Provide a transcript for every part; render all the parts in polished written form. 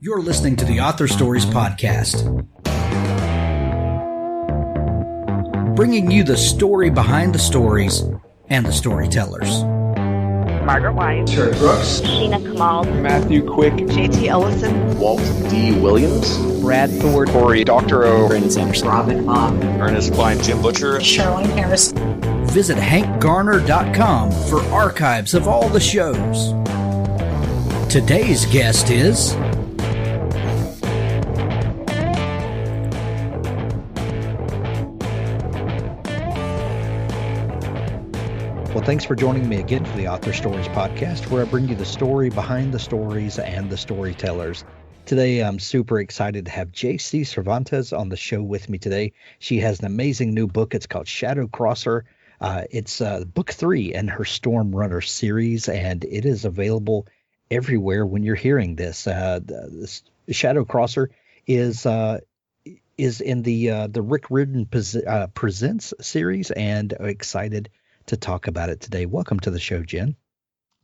You're listening to the Author Stories Podcast, bringing you the story behind the stories and the storytellers. Margaret White, Terry Brooks, Sheena Kamal, Matthew Quick, J.T. Ellison, Walt D. Williams, Brad Thor, Corey Dr. O, Brandon Sanderson, Robin Mott, Ernest Klein, Jim Butcher, Sherwin Harris. Visit hankgarner.com for archives of all the shows. Today's guest is Well, thanks for joining me again for the Author Stories Podcast, where I bring you the story behind the stories and the storytellers. Today, I'm super excited to have J.C. Cervantes on the show with me today. She has an amazing new book. It's called Shadow Crosser. It's book 3 in her Storm Runner series, and it is available everywhere when you're hearing this. This Shadow Crosser is in the Rick Riordan Presents series, and excited to talk about it today. Welcome to the show, Jen.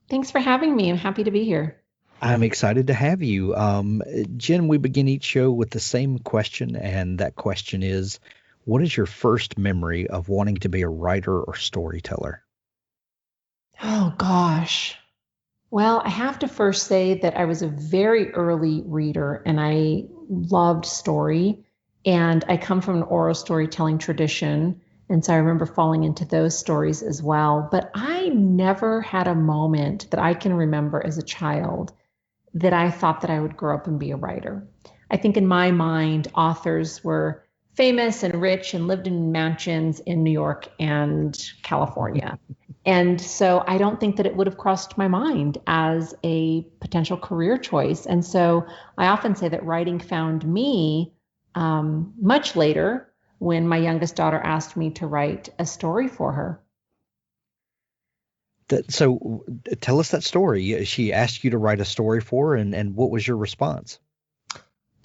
Thanks for having me. I'm happy to be here. I'm excited to have you. Jen, we begin each show with the same question, and that question is, what is your first memory of wanting to be a writer or storyteller? Oh, gosh. Well, I have to first say that I was a very early reader, and I loved story, and I come from an oral storytelling tradition. And so I remember falling into those stories as well. But I never had a moment that I can remember as a child that I thought that I would grow up and be a writer. I think in my mind, authors were famous and rich and lived in mansions in New York and California. And so I don't think that it would have crossed my mind as a potential career choice. And so I often say that writing found me much later, when my youngest daughter asked me to write a story for her. So tell us that story. She asked you to write a story for her, and what was your response?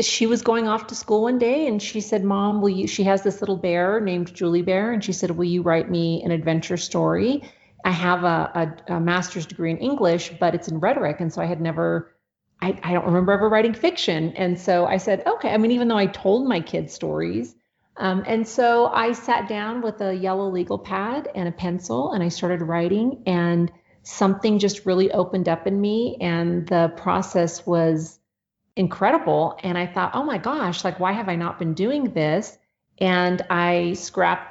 She was going off to school one day, and she said, Mom, she has this little bear named Julie Bear, and she said, will you write me an adventure story? I have a master's degree in English, but it's in rhetoric, and so I don't remember ever writing fiction. And so I said, okay. I mean, even though I told my kids stories, and so I sat down with a yellow legal pad and a pencil, and I started writing, and something just really opened up in me, and the process was incredible. And I thought, oh my gosh, like, why have I not been doing this? And I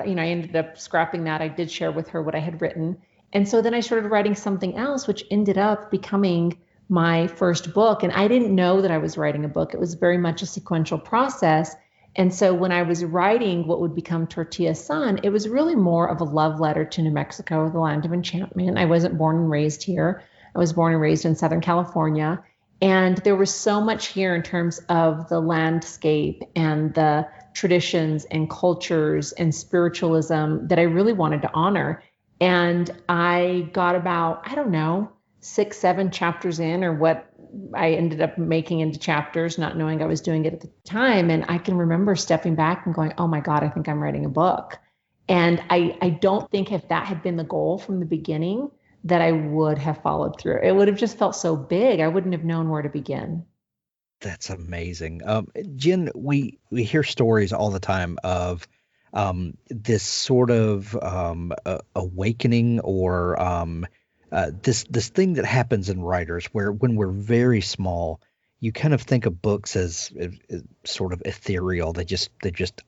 ended up scrapping that. I did share with her what I had written. And so then I started writing something else, which ended up becoming my first book. And I didn't know that I was writing a book. It was very much a sequential process. And so when I was writing what would become Tortilla Son, it was really more of a love letter to New Mexico, the land of enchantment. I wasn't born and raised here. I was born and raised in Southern California. And there was so much here in terms of the landscape and the traditions and cultures and spiritualism that I really wanted to honor. And I got about, 6, 7 chapters in, or what I ended up making into chapters, not knowing I was doing it at the time. And I can remember stepping back and going, oh my God, I think I'm writing a book. And I don't think if that had been the goal from the beginning, that I would have followed through. It would have just felt so big. I wouldn't have known where to begin. That's amazing. Jen, we hear stories all the time of this sort of awakening or this thing that happens in writers where when we're very small, you kind of think of books as sort of ethereal. They just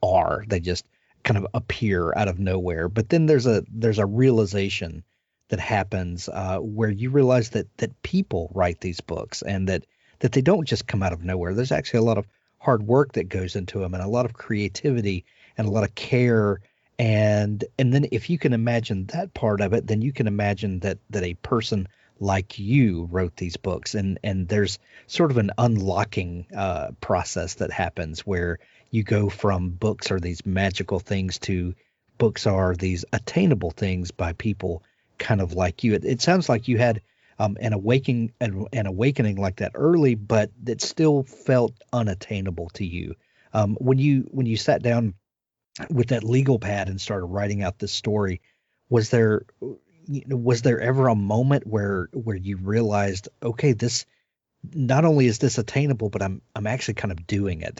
are. They just kind of appear out of nowhere. But then there's a realization that happens where you realize that people write these books, and that they don't just come out of nowhere. There's actually a lot of hard work that goes into them, and a lot of creativity and a lot of care. And then if you can imagine that part of it, then you can imagine that a person like you wrote these books, and there's sort of an unlocking process that happens where you go from books are these magical things to books are these attainable things by people kind of like you. It sounds like you had an awakening like that early, but it still felt unattainable to you. When you sat down with that legal pad and started writing out this story, was there ever a moment where you realized, okay, this not only is this attainable, but I'm actually kind of doing it.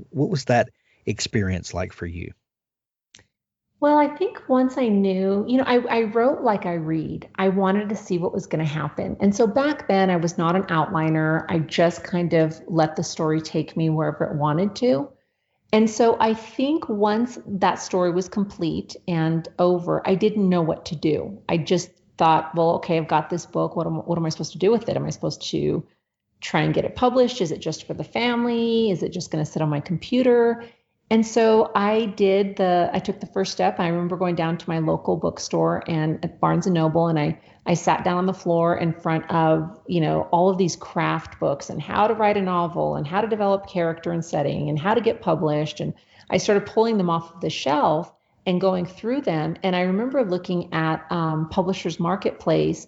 What was that experience like for you? Well, I think once I knew, I wrote like I read. I wanted to see what was going to happen. And so back then, I was not an outliner. I just kind of let the story take me wherever it wanted to. And so I think once that story was complete and over, I didn't know what to do. I just thought, well, okay, I've got this book. What am I supposed to do with it? Am I supposed to try and get it published? Is it just for the family? Is it just going to sit on my computer? And so I took the first step. I remember going down to my local bookstore and at Barnes and Noble, and I sat down on the floor in front of, all of these craft books and how to write a novel and how to develop character and setting and how to get published. And I started pulling them off of the shelf and going through them. And I remember looking at Publishers Marketplace,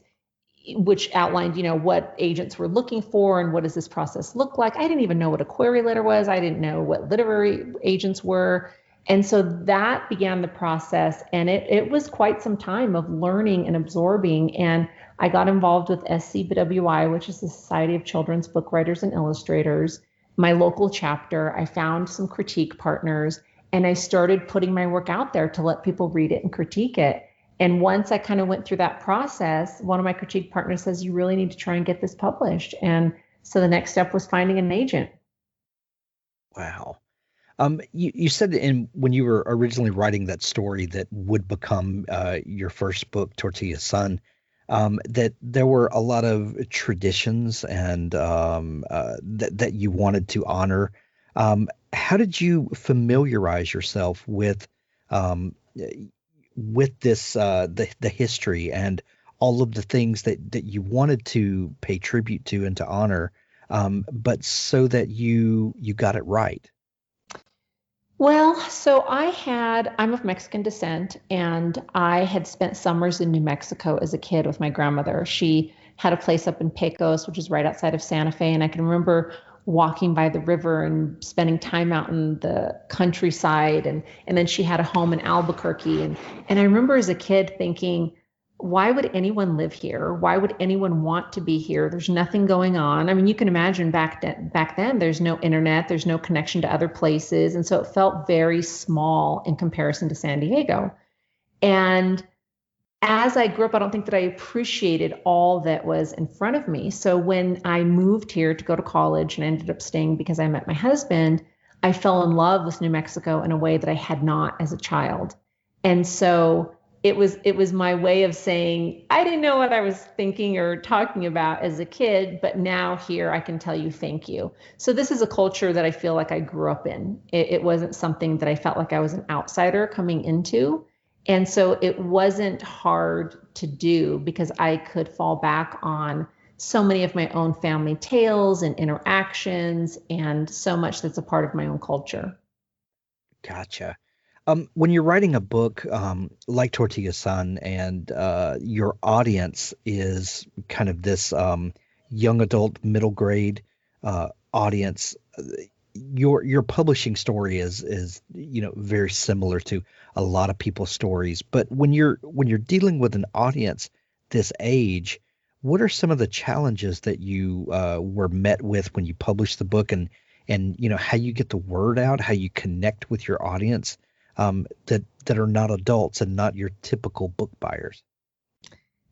which outlined, what agents were looking for and what does this process look like. I didn't even know what a query letter was. I didn't know what literary agents were. And so that began the process. And it was quite some time of learning and absorbing. And I got involved with SCBWI, which is the Society of Children's Book Writers and Illustrators, my local chapter. I found some critique partners and I started putting my work out there to let people read it and critique it. And once I kind of went through that process, one of my critique partners says, you really need to try and get this published. And so the next step was finding an agent. Wow. You said when you were originally writing that story that would become your first book, Tortilla Son, that there were a lot of traditions and that you wanted to honor. How did you familiarize yourself with this the history and all of the things that you wanted to pay tribute to and to honor, but so that you got it right? Well, so I'm of Mexican descent, and I had spent summers in New Mexico as a kid with my grandmother. She had a place up in Pecos, which is right outside of Santa Fe. And I can remember walking by the river and spending time out in the countryside. And then she had a home in Albuquerque. And I remember as a kid thinking, why would anyone live here? Why would anyone want to be here? There's nothing going on. I mean, you can imagine back then, there's no internet, there's no connection to other places. And so it felt very small in comparison to San Diego. And as I grew up, I don't think that I appreciated all that was in front of me. So when I moved here to go to college and ended up staying because I met my husband, I fell in love with New Mexico in a way that I had not as a child. And so it was my way of saying, I didn't know what I was thinking or talking about as a kid, but now here I can tell you thank you. So this is a culture that I feel like I grew up in. It wasn't something that I felt like I was an outsider coming into. And so it wasn't hard to do because I could fall back on so many of my own family tales and interactions and so much that's a part of my own culture. Gotcha. When you're writing a book like Tortilla Son and your audience is kind of this young adult, middle grade audience, your publishing story is very similar to a lot of people's stories. But when you're dealing with an audience this age, what are some of the challenges that you were met with when you published the book, and how you get the word out, how you connect with your audience that are not adults and not your typical book buyers?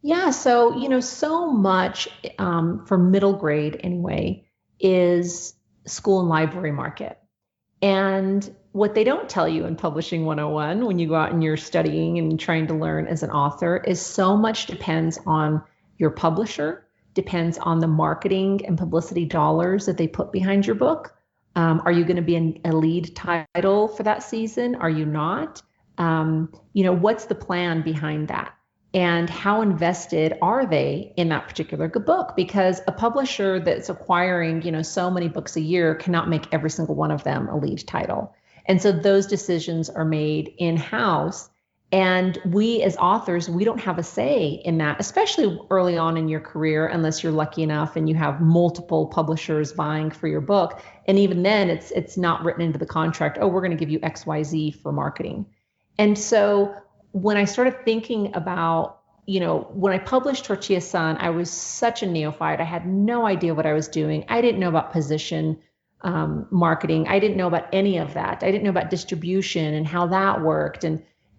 Yeah, so so much for middle grade anyway is school and library market. And what they don't tell you in Publishing 101 when you go out and you're studying and trying to learn as an author is so much depends on your publisher, depends on the marketing and publicity dollars that they put behind your book. Are you going to be a lead title for that season? Are you not? What's the plan behind that? And how invested are they in that particular book? Because a publisher that's acquiring, so many books a year cannot make every single one of them a lead title. And so those decisions are made in-house. And we as authors, we don't have a say in that, especially early on in your career, unless you're lucky enough and you have multiple publishers vying for your book. And even then, it's not written into the contract, oh, we're going to give you XYZ for marketing. And so when I started thinking about when I published Tortilla Son, I was such a neophyte. I had no idea what I was doing. I didn't know about position marketing. I didn't know about any of that. I didn't know about distribution and how that worked.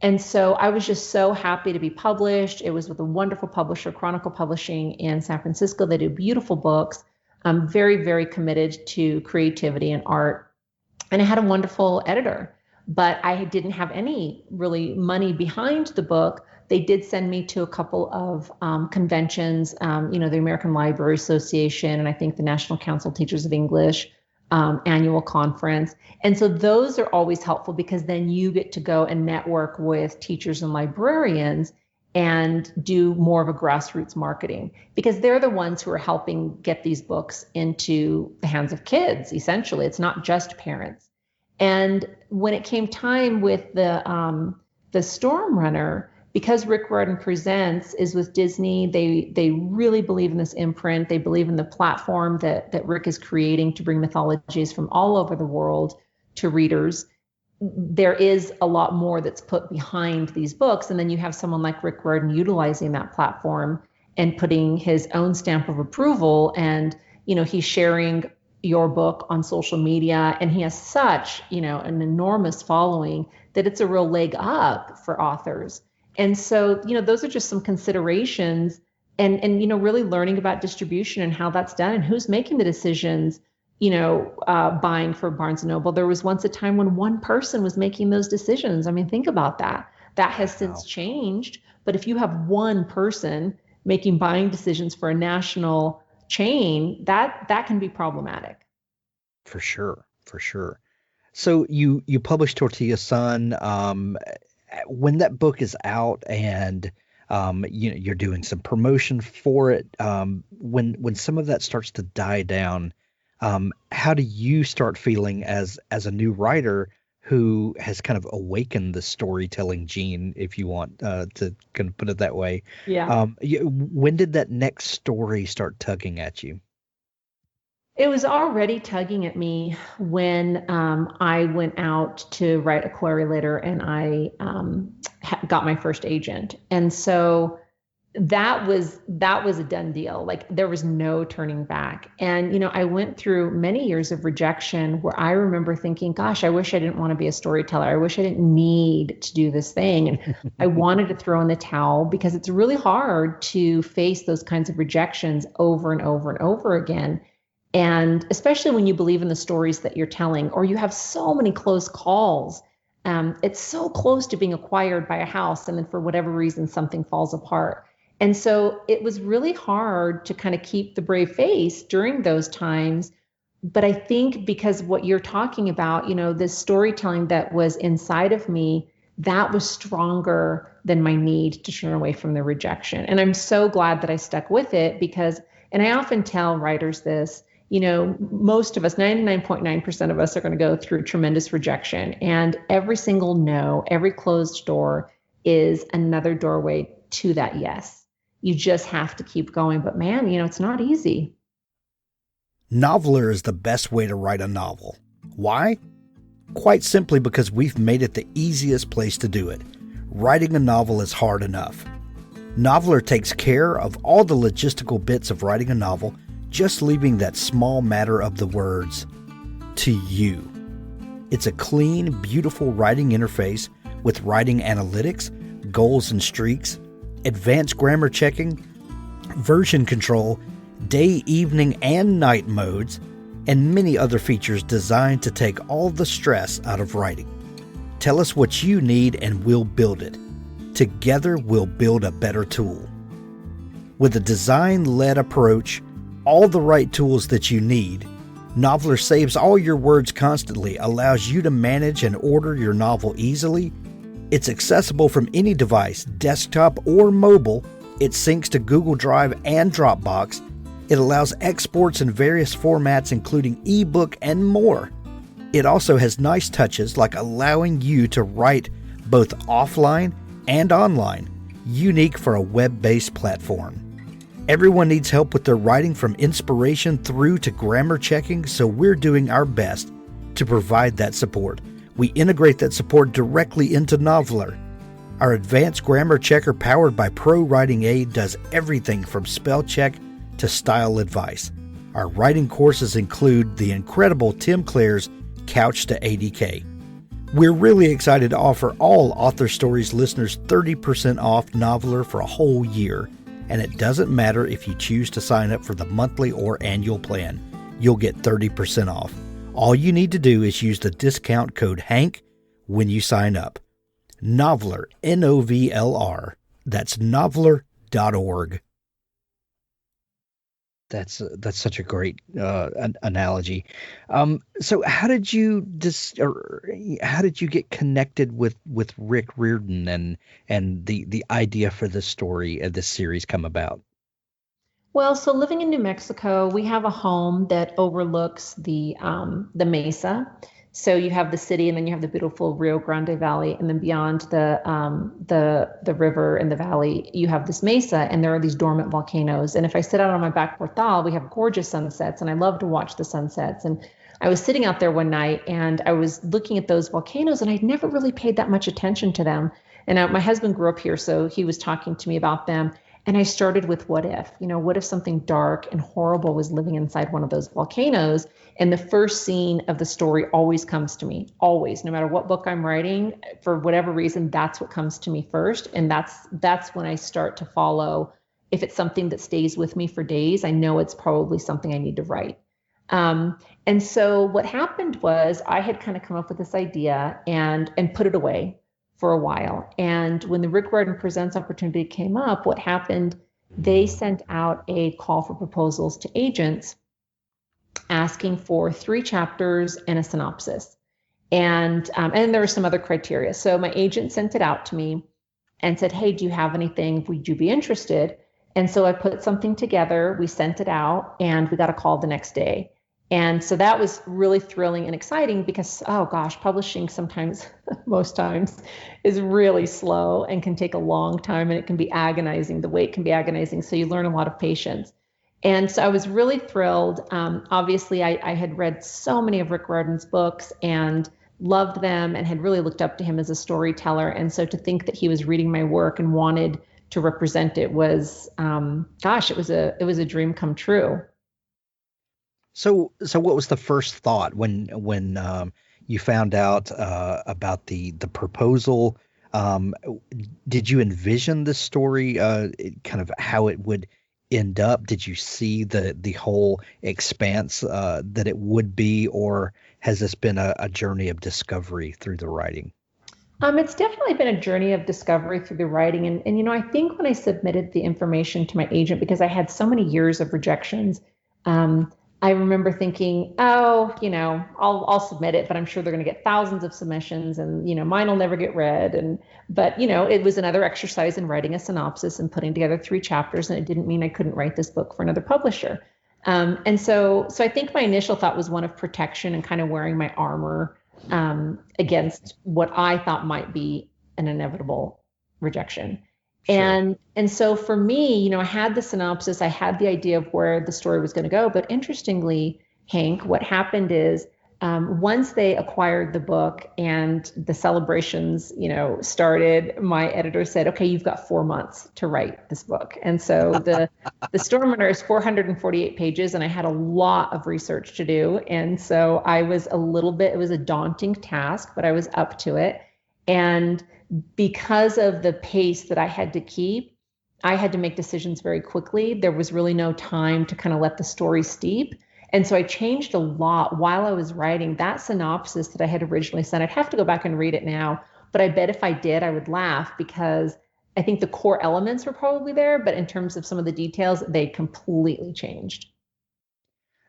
And so I was just so happy to be published. It was with a wonderful publisher, Chronicle Publishing in San Francisco. They do beautiful books. I'm very, very committed to creativity and art. And I had a wonderful editor, but I didn't have any really money behind the book. They did send me to a couple of conventions, the American Library Association, and I think the National Council of Teachers of English annual conference. And so those are always helpful because then you get to go and network with teachers and librarians and do more of a grassroots marketing, because they're the ones who are helping get these books into the hands of kids. Essentially, it's not just parents. And when it came time with the Storm Runner, because Rick Riordan Presents is with Disney, they really believe in this imprint. They believe in the platform that Rick is creating to bring mythologies from all over the world to readers. There is a lot more that's put behind these books. And then you have someone like Rick Riordan utilizing that platform and putting his own stamp of approval. And, he's sharing your book on social media, and he has such, an enormous following that it's a real leg up for authors. And so, those are just some considerations and really learning about distribution and how that's done and who's making the decisions, buying for Barnes & Noble. There was once a time when one person was making those decisions. I mean, think about that. That has since changed. But if you have one person making buying decisions for a national chain, that can be problematic. For sure. So you published Tortilla Son. When that book is out and you're doing some promotion for it, when some of that starts to die down, how do you start feeling as a new writer who has kind of awakened the storytelling gene, if you want to kind of put it that way? Yeah. When did that next story start tugging at you? It was already tugging at me when I went out to write a query letter and I got my first agent. And so that was a done deal. Like there was no turning back. And, I went through many years of rejection where I remember thinking, gosh, I wish I didn't want to be a storyteller. I wish I didn't need to do this thing. And I wanted to throw in the towel because it's really hard to face those kinds of rejections over and over and over again. And especially when you believe in the stories that you're telling, or you have so many close calls, it's so close to being acquired by a house. And then for whatever reason, something falls apart. And so it was really hard to kind of keep the brave face during those times. But I think because what you're talking about, this storytelling that was inside of me, that was stronger than my need to turn away from the rejection. And I'm so glad that I stuck with it because, and I often tell writers this, most of us, 99.9% of us are going to go through tremendous rejection. And every single no, every closed door is another doorway to that yes. You just have to keep going. But man, it's not easy. Noveler is the best way to write a novel. Why? Quite simply because we've made it the easiest place to do it. Writing a novel is hard enough. Noveler takes care of all the logistical bits of writing a novel, just leaving that small matter of the words to you. It's a clean, beautiful writing interface with writing analytics, goals and streaks, advanced grammar checking, version control, day, evening, and night modes, and many other features designed to take all the stress out of writing. Tell us what you need and we'll build it. Together, we'll build a better tool. With a design-led approach, all the right tools that you need, Noveler saves all your words constantly, allows you to manage and order your novel easily. It's accessible from any device, desktop or mobile. It syncs to Google Drive and Dropbox. It allows exports in various formats, including ebook and more. It also has nice touches like allowing you to write both offline and online, unique for a web-based platform. Everyone needs help with their writing from inspiration through to grammar checking, so we're doing our best to provide that support. We integrate that support directly into Noveler. Our advanced grammar checker powered by Pro Writing Aid does everything from spell check to style advice. Our writing courses include the incredible Tim Clare's Couch to ADK. We're really excited to offer all Author Stories listeners 30% off Noveler for a whole year. And it doesn't matter if you choose to sign up for the monthly or annual plan. You'll get 30% off. All you need to do is use the discount code HANK when you sign up. Noveler, Novlr. That's noveler.org. That's such a great analogy. So how did you get connected with Rick Riordan and the idea for this story and this series come about? Well, so living in New Mexico, we have a home that overlooks the mesa. So you have the city, and then you have the beautiful Rio Grande Valley, and then beyond the river and the valley, you have this mesa, and there are these dormant volcanoes. And if I sit out on my back portal, we have gorgeous sunsets, and I love to watch the sunsets. And I was sitting out there one night, and I was looking at those volcanoes, and I'd never really paid that much attention to them. And my husband grew up here, so he was talking to me about them. And I started with what if? What if something dark and horrible was living inside one of those volcanoes? And the first scene of the story always comes to me, always, no matter what book I'm writing, for whatever reason, that's what comes to me first. And that's when I start to follow. If it's something that stays with me for days, I know it's probably something I need to write. And so what happened was I had kind of come up with this idea and put it away for a while. And when the Rick Riordan Presents opportunity came up, what happened, they sent out a call for proposals to agents asking for 3 chapters and a synopsis. And there were some other criteria. So my agent sent it out to me and said, hey, do you have anything? Would you be interested? And so I put something together, we sent it out, and we got a call the next day. And so that was really thrilling and exciting because, oh gosh, publishing sometimes, most times, is really slow and can take a long time, and it can be agonizing. The wait can be agonizing. So you learn a lot of patience. And so I was really thrilled. Obviously, I had read so many of Rick Riordan's books and loved them and had really looked up to him as a storyteller. And so to think that he was reading my work and wanted to represent it was, it was a dream come true. So what was the first thought when you found out about the proposal? Did you envision the story, kind of how it would end up? Did you see the whole expanse that it would be, or has this been a journey of discovery through the writing? It's definitely been a journey of discovery through the writing. And I think when I submitted the information to my agent, because I had so many years of rejections, I remember thinking, I'll submit it, but I'm sure they're going to get thousands of submissions and, mine will never get read. But it was another exercise in writing a synopsis and putting together 3 chapters. And it didn't mean I couldn't write this book for another publisher. And so I think my initial thought was one of protection and kind of wearing my armor against what I thought might be an inevitable rejection. Sure. And so for me, I had the synopsis, I had the idea of where the story was going to go. But interestingly, Hank, what happened is once they acquired the book and the celebrations, started, my editor said, okay, you've got 4 months to write this book. And so the Stormrunner is 448 pages, and I had a lot of research to do. And so I was it was a daunting task, but I was up to it. And because of the pace that I had to keep, I had to make decisions very quickly. There was really no time to kind of let the story steep. And so I changed a lot while I was writing that synopsis that I had originally sent. I'd have to go back and read it now, but I bet if I did, I would laugh because I think the core elements were probably there, but in terms of some of the details, they completely changed.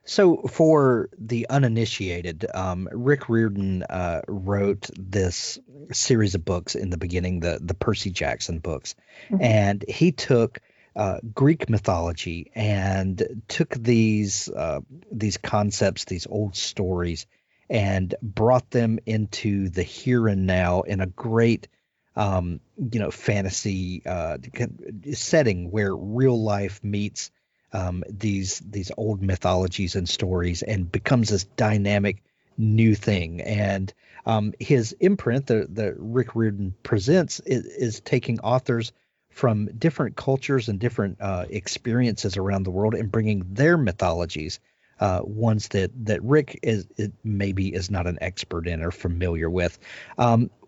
So for the uninitiated, Rick Riordan wrote this series of books in the beginning, the Percy Jackson books, mm-hmm. and he took Greek mythology and took these concepts, these old stories, and brought them into the here and now in a great fantasy setting where real life meets these old mythologies and stories and becomes this dynamic new thing. And his imprint, the Rick Riordan Presents, is taking authors from different cultures and different experiences around the world and bringing their mythologies, ones that Rick maybe is not an expert in or familiar with.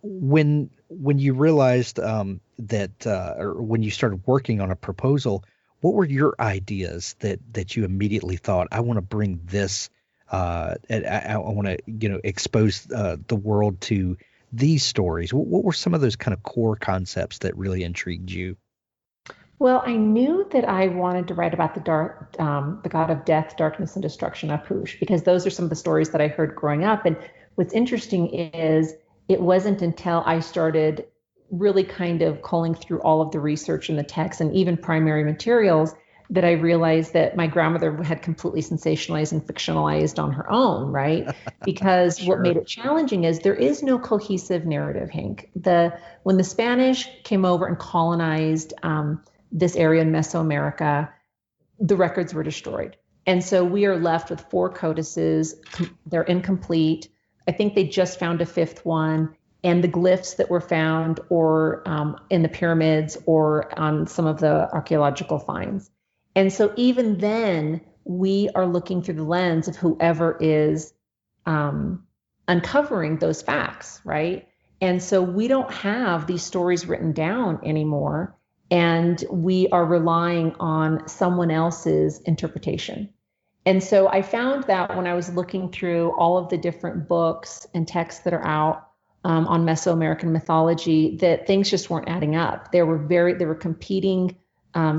When you realized or when you started working on a proposal, what were your ideas that you immediately thought, I want to bring this, and I want to expose the world to these stories? What were some of those kind of core concepts that really intrigued you? Well, I knew that I wanted to write about the god of death, darkness, and destruction, Apush, because those are some of the stories that I heard growing up. And what's interesting is it wasn't until I started really kind of culling through all of the research and the text and even primary materials that I realized that my grandmother had completely sensationalized and fictionalized on her own, right? Because Sure. What made it challenging is there is no cohesive narrative, Hank. When the Spanish came over and colonized this area in Mesoamerica, the records were destroyed. And so we are left with 4 codices. They're incomplete. I think they just found a 5th one. And the glyphs that were found or in the pyramids or on some of the archaeological finds. And so even then, we are looking through the lens of whoever is uncovering those facts, right? And so we don't have these stories written down anymore. And we are relying on someone else's interpretation. And so I found that when I was looking through all of the different books and texts that are out on Mesoamerican mythology, that things just weren't adding up. There were competing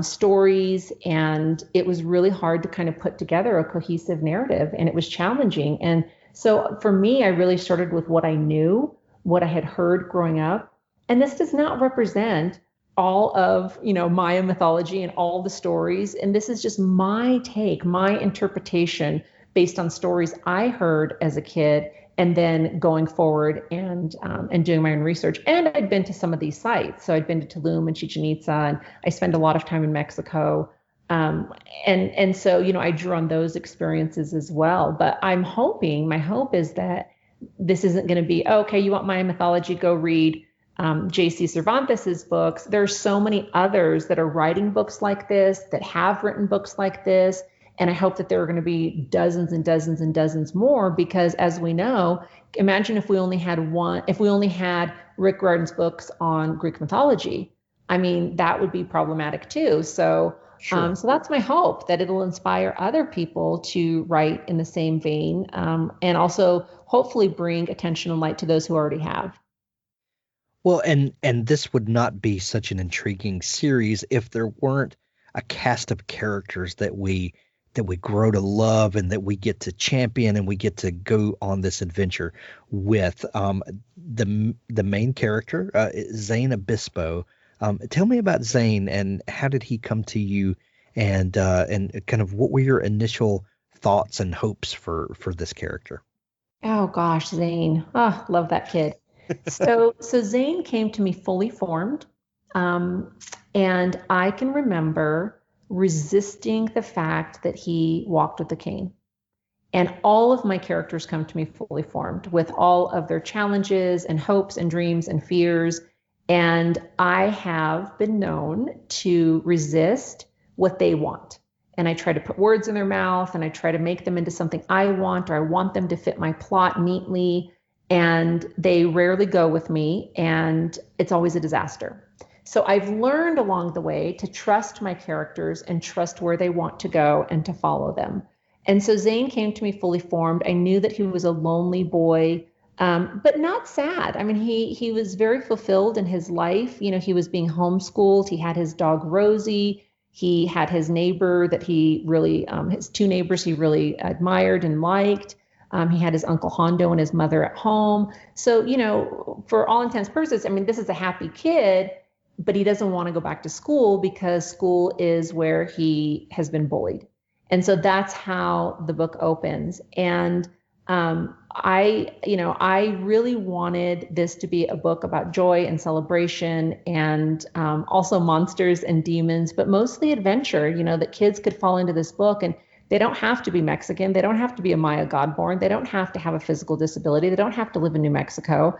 stories, and it was really hard to kind of put together a cohesive narrative, and it was challenging. And so for me, I really started with what I knew, what I had heard growing up. And this does not represent all of Maya mythology and all the stories. And this is just my take, my interpretation based on stories I heard as a kid, and then going forward and doing my own research. And I'd been to some of these sites. So I'd been to Tulum and Chichen Itza, and I spent a lot of time in Mexico. And so, I drew on those experiences as well. But my hope is that this isn't going to be, okay, you want Maya mythology, go read J.C. Cervantes' books. There's so many others that are writing books like this, that have written books like this. And I hope that there are going to be dozens and dozens and dozens more, because as we know, imagine if we only had Rick Riordan's books on Greek mythology. I mean, that would be problematic too. So, Sure. So that's my hope, that it'll inspire other people to write in the same vein, and also hopefully bring attention and light to those who already have. Well, and this would not be such an intriguing series if there weren't a cast of characters that we grow to love and that we get to champion and we get to go on this adventure with. The main character, Zane Obispo. Tell me about Zane, and how did he come to you, and kind of what were your initial thoughts and hopes for this character? Oh gosh, Zane. Oh, love that kid. So Zane came to me fully formed. And I can remember resisting the fact that he walked with a cane. And all of my characters come to me fully formed with all of their challenges and hopes and dreams and fears. And I have been known to resist what they want. And I try to put words in their mouth, and I try to make them into something I want, or I want them to fit my plot neatly. And they rarely go with me, and it's always a disaster. So I've learned along the way to trust my characters and trust where they want to go and to follow them. And so Zane came to me fully formed. I knew that he was a lonely boy, but not sad. I mean, he was very fulfilled in his life. He was being homeschooled. He had his dog Rosie. He had his neighbor that he really, his 2 neighbors he really admired and liked. He had his Uncle Hondo and his mother at home. So, for all intents and purposes, I mean, this is a happy kid, but he doesn't want to go back to school because school is where he has been bullied. And so that's how the book opens. And I really wanted this to be a book about joy and celebration, and also monsters and demons, but mostly adventure, that kids could fall into this book. And They don't have to be Mexican. They don't have to be a Maya godborn. They don't have to have a physical disability. They don't have to live in New Mexico.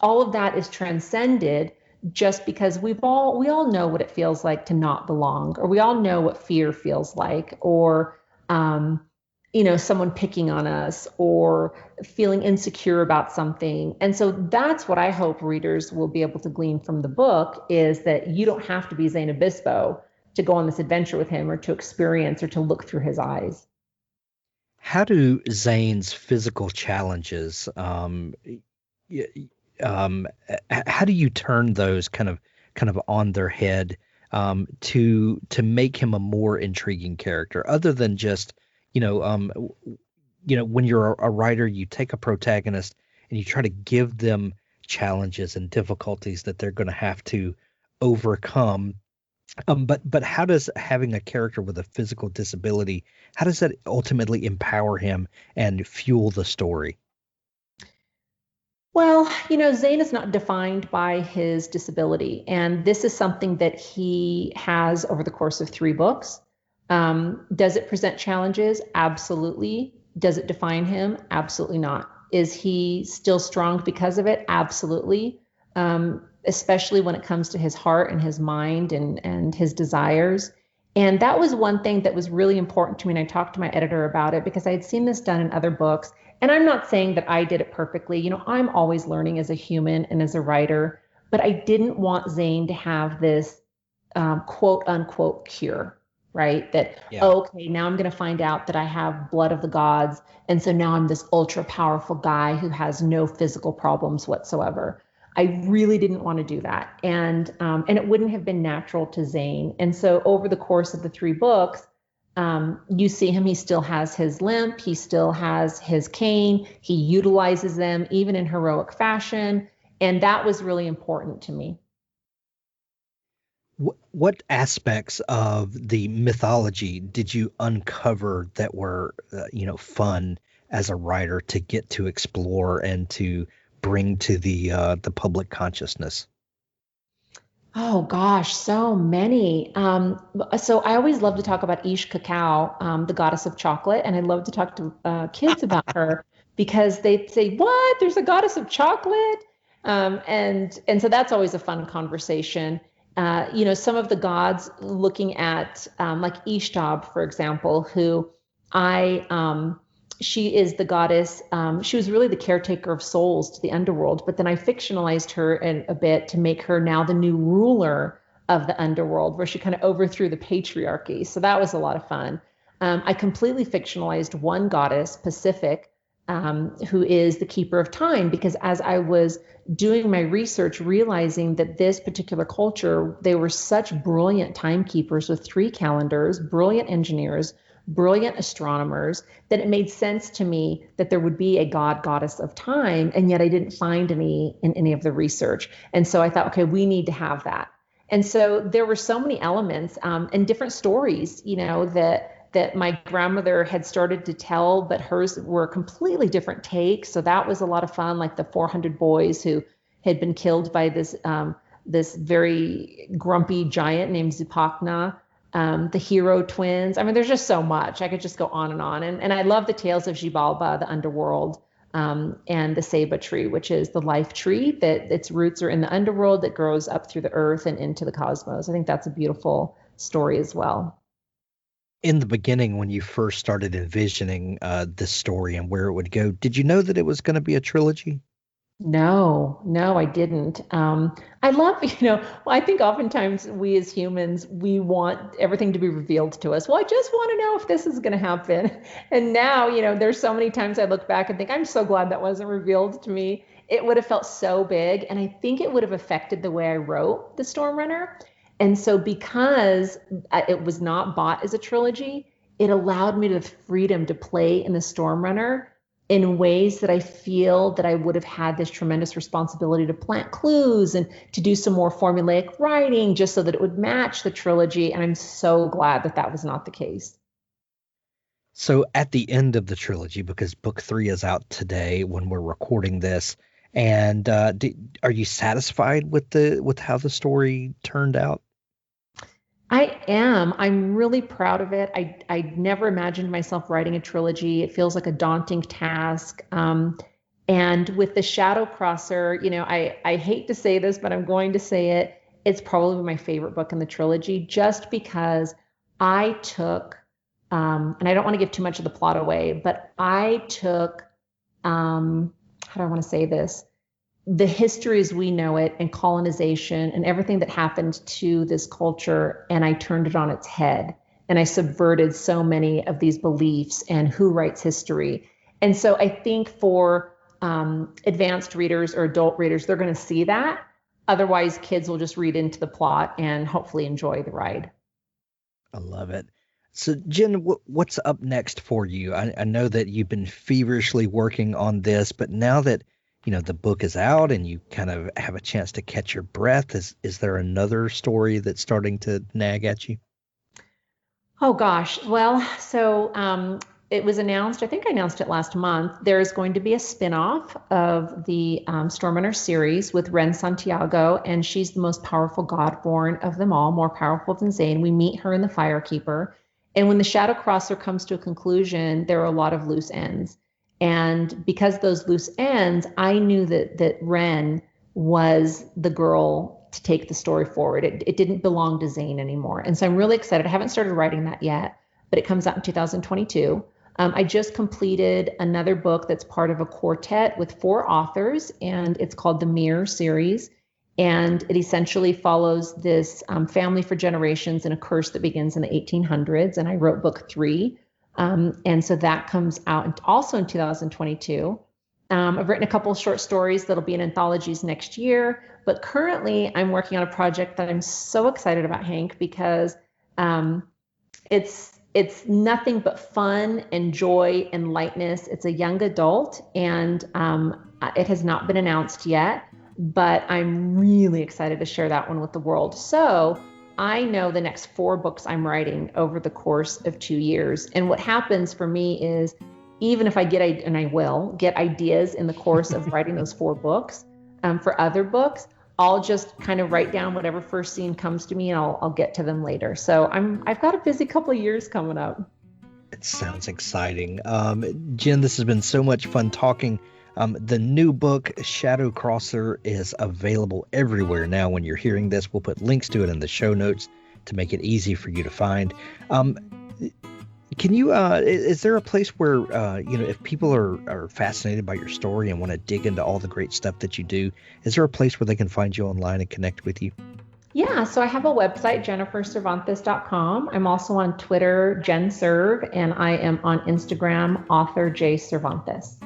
All of that is transcended just because we all know what it feels like to not belong, or we all know what fear feels like, or someone picking on us, or feeling insecure about something. And so that's what I hope readers will be able to glean from the book, is that you don't have to be Zane Obispo to go on this adventure with him, or to experience, or to look through his eyes. How do Zane's physical challenges, how do you turn those kind of on their head, to make him a more intriguing character, other than just when you're a writer, you take a protagonist and you try to give them challenges and difficulties that they're going to have to overcome. But how does having a character with a physical disability, how does that ultimately empower him and fuel the story? Well, Zane is not defined by his disability, and this is something that he has over the course of 3 books. Does it present challenges? Absolutely. Does it define him? Absolutely not. Is he still strong because of it? Absolutely. Especially when it comes to his heart and his mind and his desires. And that was one thing that was really important to me. And I talked to my editor about it, because I had seen this done in other books. And I'm not saying that I did it perfectly. I'm always learning as a human and as a writer, but I didn't want Zane to have this quote unquote cure, right? That, okay, now I'm going to find out that I have blood of the gods. And so now I'm this ultra powerful guy who has no physical problems whatsoever. I really didn't want to do that. And it wouldn't have been natural to Zane. And so over the course of the 3 books, you see him, he still has his limp, he still has his cane, he utilizes them even in heroic fashion. And that was really important to me. What aspects of the mythology did you uncover that were, fun as a writer to get to explore and to bring to the public consciousness? Oh gosh, so many. So I always love to talk about Ish Cacao, the goddess of chocolate, and I love to talk to kids about her, because they say, "What? There's a goddess of chocolate?" And so that's always a fun conversation. Some of the gods, looking at like Ishtab, for example, who she is the goddess. She was really the caretaker of souls to the underworld, but then I fictionalized her a bit to make her now the new ruler of the underworld, where she kind of overthrew the patriarchy. So that was a lot of fun. I completely fictionalized one goddess, Pacific, who is the keeper of time, because as I was doing my research, realizing that this particular culture, they were such brilliant timekeepers with 3 calendars, brilliant engineers, brilliant astronomers, that it made sense to me that there would be a goddess of time. And yet I didn't find any in any of the research. And so I thought, okay, we need to have that. And so there were so many elements and different stories, that my grandmother had started to tell, but hers were completely different takes. So that was a lot of fun, like the 400 boys who had been killed by this very grumpy giant named Zupakna. The hero twins. I mean, there's just so much. I could just go on and on. And I love the tales of Xibalba, the underworld, and the Seba tree, which is the life tree that its roots are in the underworld that grows up through the earth and into the cosmos. I think that's a beautiful story as well. In the beginning, when you first started envisioning this story and where it would go, did you know that it was going to be a trilogy? No, I didn't. I love, I think oftentimes we as humans, we want everything to be revealed to us. Well, I just want to know if this is going to happen. And now, there's so many times I look back and think, I'm so glad that wasn't revealed to me. It would have felt so big. And I think it would have affected the way I wrote The Storm Runner. And so because it was not bought as a trilogy, it allowed me the freedom to play in The Storm Runner in ways that I feel that I would have had this tremendous responsibility to plant clues and to do some more formulaic writing just so that it would match the trilogy. And I'm so glad that that was not the case. So at the end of the trilogy, because book 3 is out today when we're recording this, and are you satisfied with how the story turned out? I am. I'm really proud of it. I never imagined myself writing a trilogy. It feels like a daunting task. And with the Shadow Crosser, I hate to say this, but I'm going to say it. It's probably my favorite book in the trilogy, just because I took, and I don't want to give too much of the plot away, but I took, how do I want to say this? The history as we know it and colonization and everything that happened to this culture, and I turned it on its head. And I subverted so many of these beliefs and who writes history. And so I think for advanced readers or adult readers, they're going to see that. Otherwise, kids will just read into the plot and hopefully enjoy the ride. I love it. So, Jen, what's up next for you? I know that you've been feverishly working on this, but now that the book is out and you kind of have a chance to catch your breath, is there another story that's starting to nag at you? Oh gosh. Well, so it was announced, I think I announced it last month, there is going to be a spinoff of the Stormrunner series with Ren Santiago, and she's the most powerful godborn of them all, more powerful than Zane. We meet her in the Firekeeper. And when the Shadow Crosser comes to a conclusion, there are a lot of loose ends. And because of those loose ends, I knew that Ren was the girl to take the story forward. It didn't belong to Zane anymore. And so I'm really excited. I haven't started writing that yet, but it comes out in 2022. I just completed another book that's part of a quartet with 4 authors, and it's called the Mirror series. And it essentially follows this family for generations and a curse that begins in the 1800s. And I wrote book 3. And so that comes out also in 2022. I've written a couple of short stories that'll be in anthologies next year. But currently, I'm working on a project that I'm so excited about, Hank, because it's nothing but fun and joy and lightness. It's a young adult, and it has not been announced yet. But I'm really excited to share that one with the world. So I know the next 4 books I'm writing over the course of 2 years. And what happens for me is, even if I get, and I will, get ideas in the course of writing those 4 books for other books, I'll just kind of write down whatever first scene comes to me, and I'll get to them later. So I've got a busy couple of years coming up. It sounds exciting. Jen, this has been so much fun talking. The new book, Shadow Crosser, is available everywhere now. When you're hearing this, we'll put links to it in the show notes to make it easy for you to find. Can you, is there a place where, if people are fascinated by your story and want to dig into all the great stuff that you do, is there a place where they can find you online and connect with you? Yeah, so I have a website, jennifercervantes.com. I'm also on Twitter, JenServ, and I am on Instagram, author J Cervantes.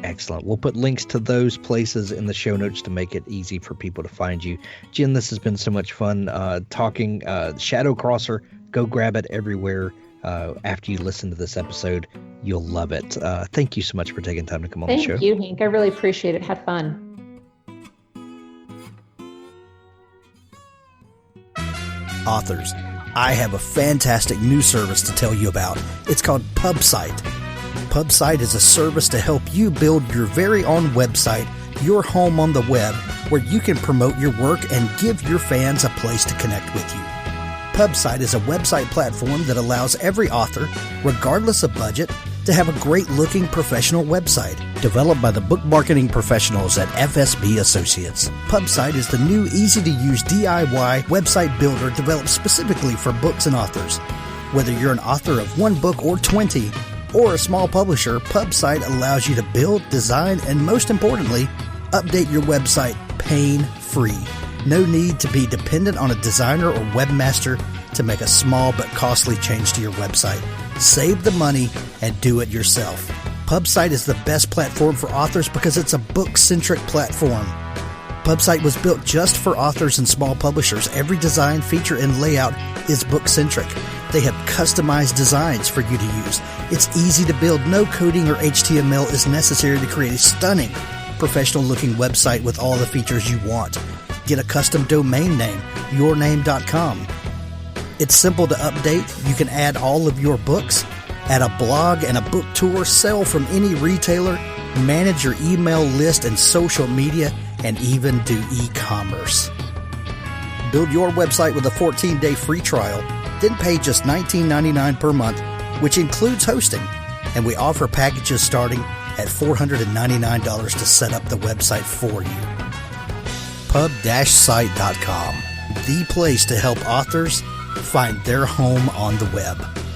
Excellent. We'll put links to those places in the show notes to make it easy for people to find you. Jen, this has been so much fun talking Shadow Crosser. Go grab it everywhere. After you listen to this episode, you'll love it. Thank you so much for taking time to come on the show. Thank you, Hank. I really appreciate it. Had fun. Authors, I have a fantastic new service to tell you about. It's called PubSite. PubSite is a service to help you build your very own website, your home on the web, where you can promote your work and give your fans a place to connect with you. PubSite is a website platform that allows every author, regardless of budget, to have a great-looking professional website developed by the book marketing professionals at FSB Associates. PubSite is the new easy-to-use DIY website builder developed specifically for books and authors. Whether you're an author of 1 book or 20, or a small publisher, PubSite allows you to build, design, and most importantly, update your website pain-free. No need to be dependent on a designer or webmaster to make a small but costly change to your website. Save the money and do it yourself. PubSite is the best platform for authors because it's a book-centric platform. PubSite was built just for authors and small publishers. Every design, feature, and layout is book-centric. They have customized designs for you to use. It's easy to build. No coding or HTML is necessary to create a stunning, professional-looking website with all the features you want. Get a custom domain name, yourname.com. It's simple to update. You can add all of your books, add a blog and a book tour, sell from any retailer, manage your email list and social media, and even do e-commerce. Build your website with a 14-day free trial, then pay just $19.99 per month, which includes hosting. And we offer packages starting at $499 to set up the website for you. pub-site.com, the place to help authors find their home on the web.